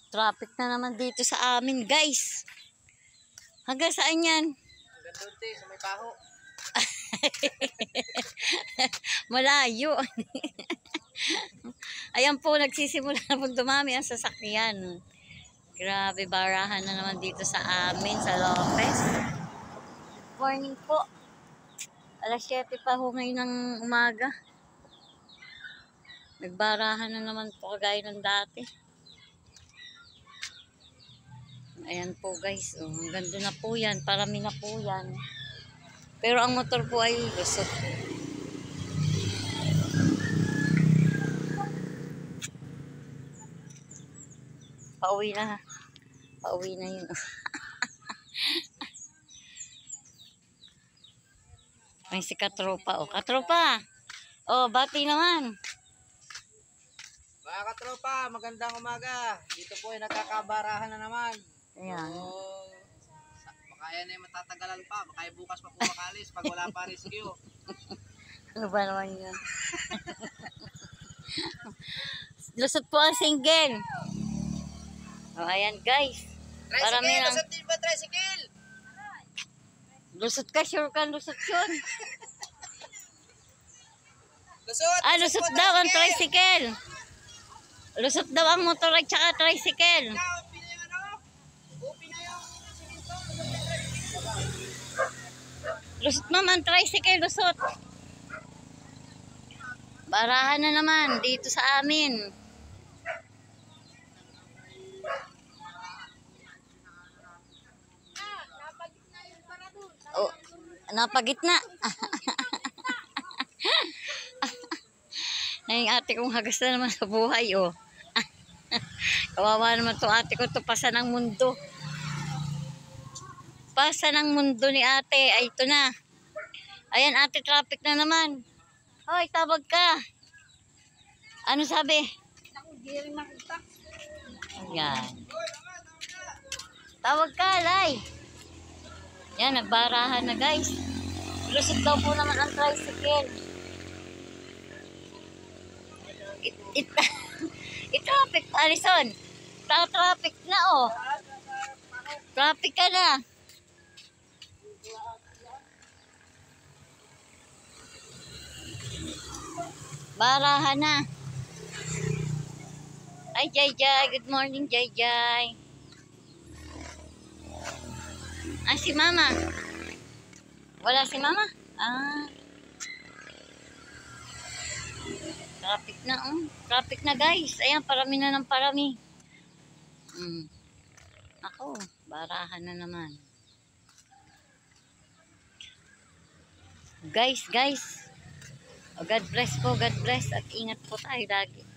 Traffic na naman dito sa amin, guys. Hanggang saan yan? Hanggang doon, te, sa may paho. Malayo. Ayan po, nagsisimula na po dumami ang sasakyan. Grabe, barahan na naman dito sa amin, sa Lopez. Morning po. Alas 7 pa ho ngayon ng umaga. Nagbarahan na naman po kagaya ng dati. Ayan po guys, oh, hanggang doon na po yan, parami na po yan. Pero ang motor po ay lusot. Pauwi na. Pauwi na yun. May si Katropa. O, Katropa! O, bati naman. Mga katropa, magandang umaga. Dito po ay nagkakabarahan na naman. Ayan. So, baka yan ay matatagalan pa. Baka ay bukas pa po makalis pag wala pa rescue. Ano ba naman yun? Lusot po ang single. O, ayan guys. Parami Tricycle! lang. Lusot din ba tricycle? Lusot ka, sure ka, lusot yun. Lusot! Ah, lusot po, daw ang tricycle. Lusot daw ang motor at saka tricycle. Open na yung ano? Open na yung siminto. Lusot naman, tricycle, lusot. Barahan na naman dito sa amin. Oh, napagitna. Ay, ate kong hagas na naman sa buhay, oh. Kawawa naman to ate ko, to pasa ng mundo. Pasa ng mundo ni ate. Ay, ito na. Ayan, ate, traffic na naman. Hoy, tawag ka. Ano sabi? Ayan. Tawag ka, Lay. Yan, nagbarahan na, guys. Lusot daw po naman ang tricycle. Traffic, Alison. Traffic na, oh. Traffic ka na. Barahan na. Ay, Jai. Good morning, Jai. Ah, si Mama. Wala si Mama? Ah. Traffic na, oh. Traffic na, guys. Ayan, parami na ng parami. Ako, barahan na naman. Guys. Oh, God bless po, God bless. At ingat po tayo lagi.